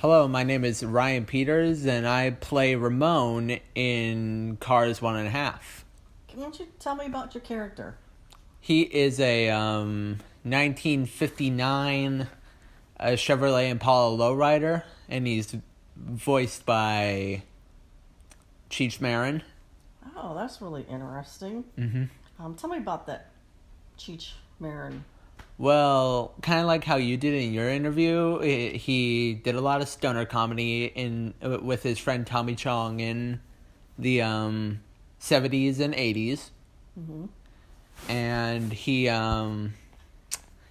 Hello, my name is Ryan Peters, and I play Ramone in Cars 1.5. Why don't you tell me about your character? He is a 1959 Chevrolet Impala lowrider, and he's voiced by Cheech Marin. Oh, that's really interesting. Tell me about that Cheech Marin. Well, kind of like how you did in your interview, he did a lot of stoner comedy with his friend Tommy Chong in the 70s and 80s. And he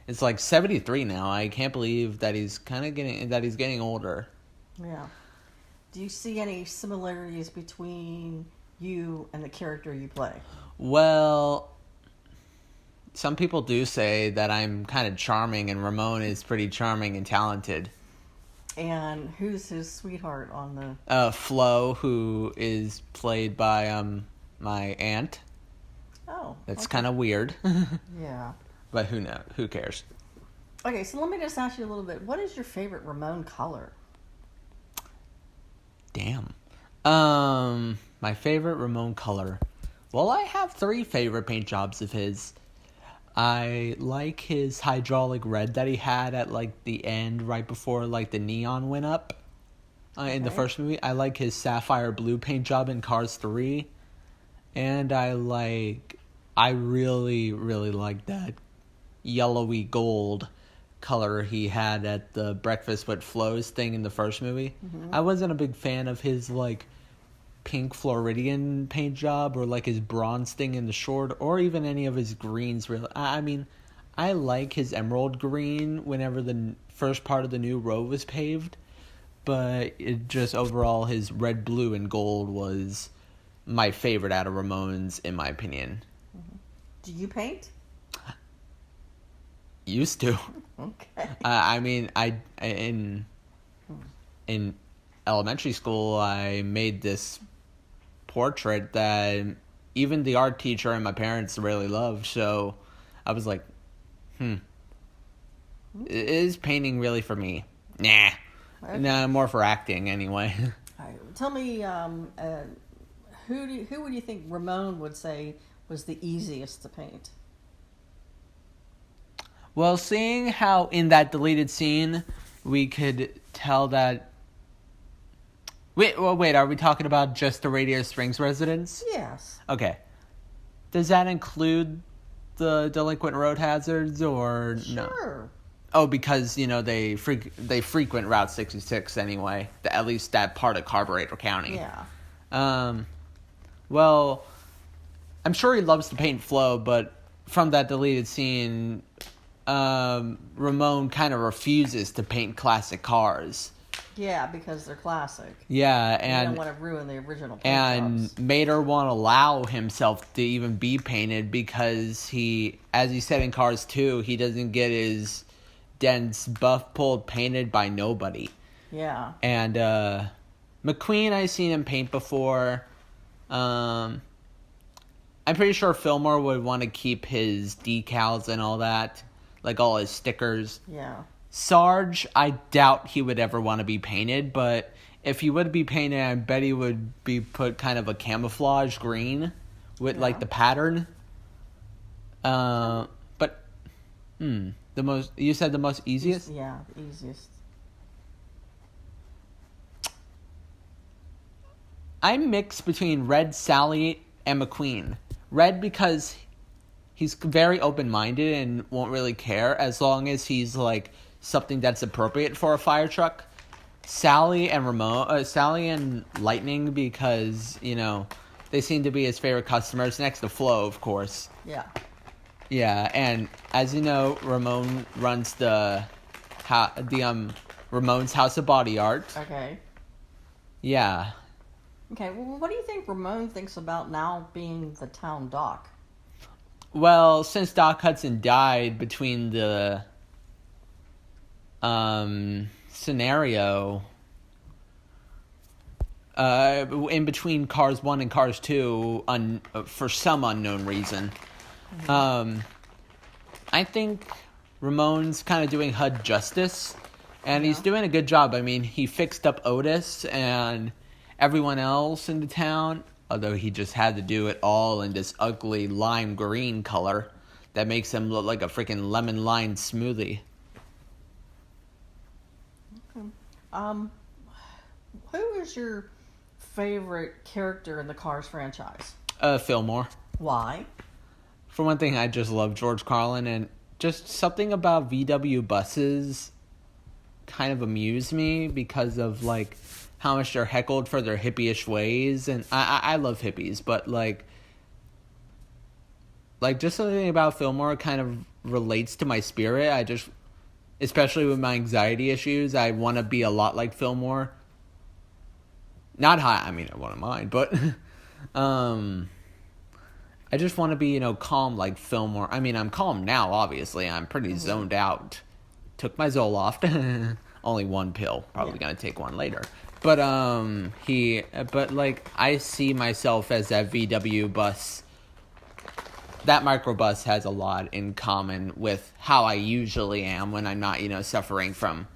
is like 73 now. I can't believe that he's getting older. Yeah. Do you see any similarities between you and the character you play? Well, some people do say that I'm kind of charming, and Ramone is pretty charming and talented. And who's his sweetheart on the... Flo, who is played by my aunt. Oh. That's okay. kind of weird. Yeah. But who knows? Who cares? Okay, so let me just ask you a little bit. What is your favorite Ramone color? Damn. My favorite Ramone color. Well, I have 3 favorite paint jobs of his. I like his hydraulic red that he had at like the end, right before like the neon went up in the first movie. I like his sapphire blue paint job in Cars 3, and I really like that yellowy gold color he had at the Breakfast with Flo's thing in the first movie. I wasn't a big fan of his like pink Floridian paint job, or like his bronze thing in the short, or even any of his greens. Really, I mean, I like his emerald green whenever the first part of the new road was paved, but it just overall his red, blue, and gold was my favorite out of Ramone's, in my opinion. Do you paint? Used to. Okay. I mean, in elementary school, I made this portrait that even the art teacher and my parents really loved. So I was like, is painting really for me? Nah. Okay. Nah, more for acting anyway. All right. Tell me, who would you think Ramone would say was the easiest to paint? Well, seeing how in that deleted scene we could tell that... Wait, are we talking about just the Radio Springs residents? Yes. Okay. Does that include the delinquent road hazards, or no? Sure. Oh, because, they frequent Route 66 anyway. At least that part of Carburetor County. Yeah. Well, I'm sure he loves to paint Flo, but from that deleted scene, Ramone kind of refuses to paint classic cars. Yeah, because they're classic. Yeah, and you don't want to ruin the original paint and jobs. Mater won't allow himself to even be painted because he, as he said in Cars 2, he doesn't get his dents buff pulled painted by nobody. Yeah. And McQueen, I've seen him paint before. I'm pretty sure Fillmore would want to keep his decals and all that, like all his stickers. Yeah. Sarge, I doubt he would ever want to be painted, but if he would be painted, I bet he would be put kind of a camouflage green with like the pattern. You said the most easiest? Yeah, the easiest. I'm mixed between Red, Sally, and McQueen. Red because he's very open-minded and won't really care as long as he's like something that's appropriate for a fire truck. Sally and Lightning because, they seem to be his favorite customers, next to Flo, of course. Yeah. Yeah, and as you know, Ramone runs Ramone's House of Body Art. Okay. Yeah. Okay, well, what do you think Ramone thinks about now being the town doc? Well, since Doc Hudson died between the scenario in between Cars 1 and Cars 2 for some unknown reason. I think Ramone's kind of doing HUD justice And he's doing a good job. I mean, he fixed up Otis and everyone else in the town, although he just had to do it all in this ugly lime green color that makes him look like a freaking lemon lime smoothie. Who is your favorite character in the Cars franchise? Fillmore. Why? For one thing, I just love George Carlin, and just something about VW buses kind of amuse me because of, like, how much they're heckled for their hippie-ish ways. And I love hippies, but, like, just something about Fillmore kind of relates to my spirit. I just, especially with my anxiety issues, I want to be a lot like Fillmore. Not high, I mean, I wouldn't mind, but I just want to be, calm like Fillmore. I mean, I'm calm now, obviously. I'm pretty zoned out. Took my Zoloft. Only one pill. Probably going to take one later. But, I see myself as that VW bus. That microbus has a lot in common with how I usually am when I'm not, suffering from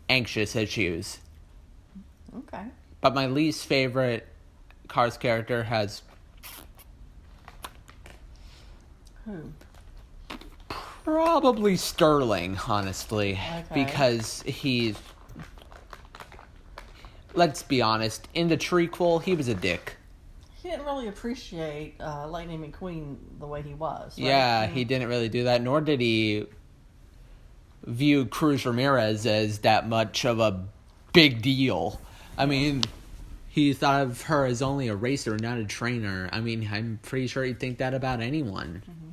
anxious issues. Okay. But my least favorite Cars character has... Who? Probably Sterling, honestly. Okay. Because he's... Let's be honest, in the trequel, he was a dick. He didn't really appreciate Lightning McQueen the way he was. Right? Yeah, he didn't really do that, nor did he view Cruz Ramirez as that much of a big deal. I mean, he thought of her as only a racer, not a trainer. I mean, I'm pretty sure he'd think that about anyone. Mm-hmm.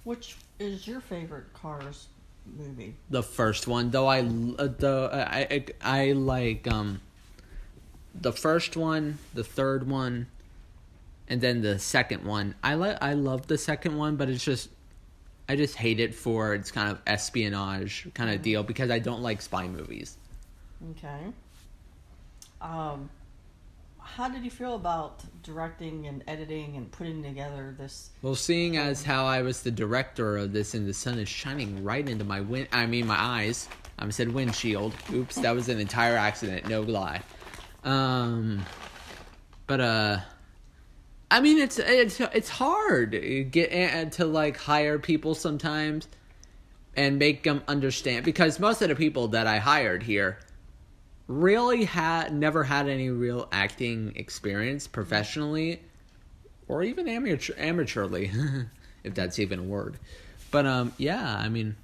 Which is your favorite Cars movie? The first one, though. I like the first one, the third one, and then the second one. I love the second one, but I just hate it for its kind of espionage kind of deal because I don't like spy movies. Okay. How did you feel about directing and editing and putting together this? Well, seeing as how I was the director of this and the sun is shining right into my my eyes. I said windshield. Oops, that was an entire accident, no lie. I mean, it's hard to like hire people sometimes and make them understand, because most of the people that I hired here really never had any real acting experience professionally or even amateurly, if that's even a word. But yeah, I mean,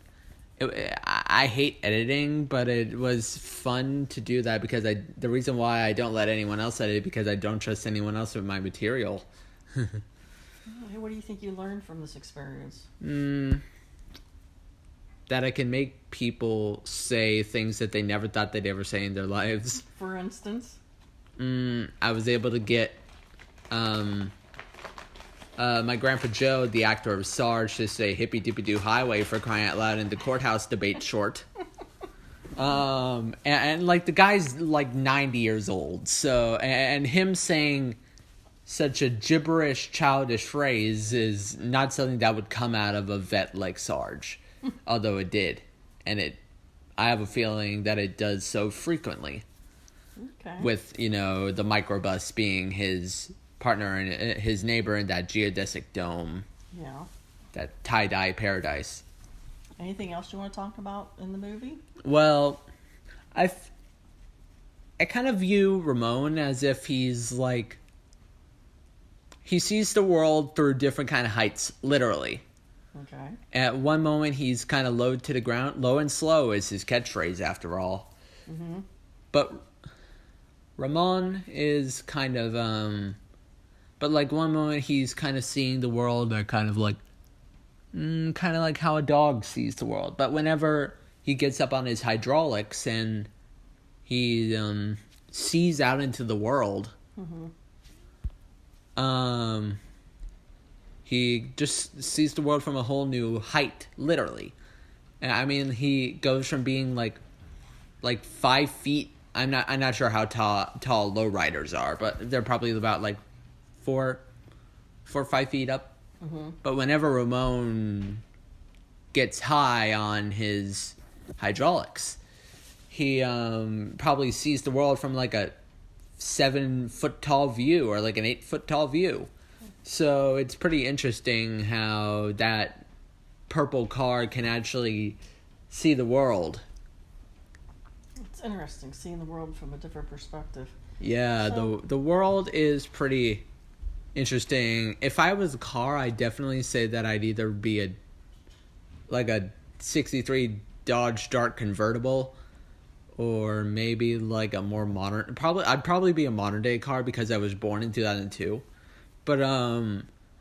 I hate editing, but it was fun to do that because the reason why I don't let anyone else edit is because I don't trust anyone else with my material. What do you think you learned from this experience? That I can make people say things that they never thought they'd ever say in their lives. For instance? I was able to get my Grandpa Joe, the actor of Sarge, to say hippy dippy doo highway for crying out loud in the courthouse debate short. And like the guy's like 90 years old, so and him saying such a gibberish, childish phrase is not something that would come out of a vet like Sarge, although it did, and I have a feeling that it does so frequently. Okay. With the microbus being his partner and his neighbor in that geodesic dome. Yeah. That tie-dye paradise. Anything else you want to talk about in the movie? Well, I kind of view Ramone as if he's like, he sees the world through different kind of heights, literally. Okay. At one moment, he's kind of low to the ground. Low and slow is his catchphrase, after all. Mm-hmm. But Ramone is kind of, but like one moment he's kind of seeing the world kind of like how a dog sees the world. But whenever he gets up on his hydraulics and he sees out into the world, he just sees the world from a whole new height, literally. And I mean, he goes from being like 5 feet. I'm not sure how tall lowriders are, but they're probably about like 4 or 5 feet up. Mm-hmm. But whenever Ramone gets high on his hydraulics, he probably sees the world from like a 7-foot tall view or like an 8-foot tall view. So it's pretty interesting how that purple car can actually see the world. It's interesting seeing the world from a different perspective. Yeah, So, the world is pretty interesting. If I was a car, I'd definitely say that I'd either be a 63 Dodge Dart convertible, or maybe like a more modern. I'd probably be a modern day car because I was born in 2002. But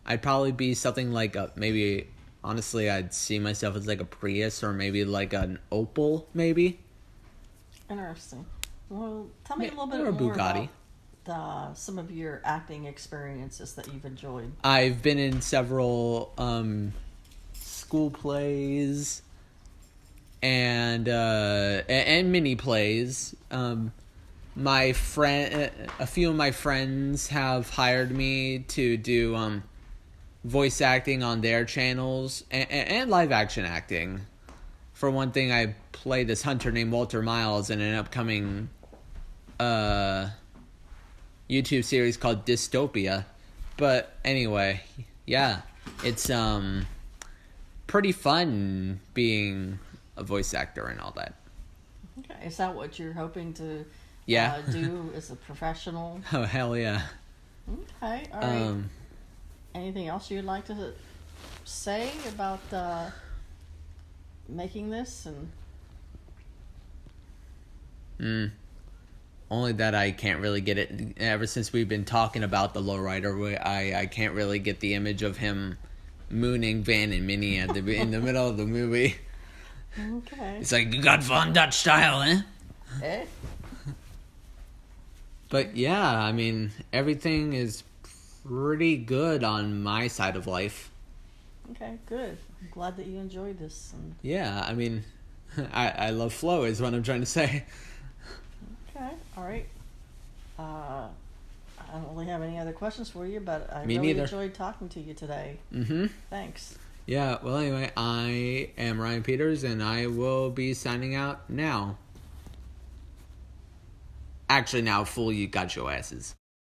I'd probably be something like maybe. Honestly, I'd see myself as like a Prius or maybe like an Opel, maybe. interesting. Well, tell me a little bit Or a more Bugatti. about some of your acting experiences that you've enjoyed. I've been in several school plays and mini plays. A few of my friends have hired me to do voice acting on their channels and live action acting. For one thing, I play this hunter named Walter Miles in an upcoming YouTube series called Dystopia. But anyway, yeah, it's pretty fun being a voice actor and all that. Okay, is that what you're hoping to do as a professional? Oh, hell yeah. Okay, all right. Anything else you'd like to say about making this? And only that I can't really get it. Ever since we've been talking about the lowrider, I can't really get the image of him mooning Van and Minnie in the middle of the movie. Okay. It's like, you got Von Dutch style, eh? Eh? But yeah, I mean, everything is pretty good on my side of life. Okay, good. I'm glad that you enjoyed this. Yeah, I mean, I love flow is what I'm trying to say. Okay, all right. I don't really have any other questions for you, but I Me really neither. enjoyed talking to you today. Mm-hmm. Thanks. Yeah, well, anyway, I am Ryan Peters, and I will be signing out now. Actually, now, fool, you got your asses.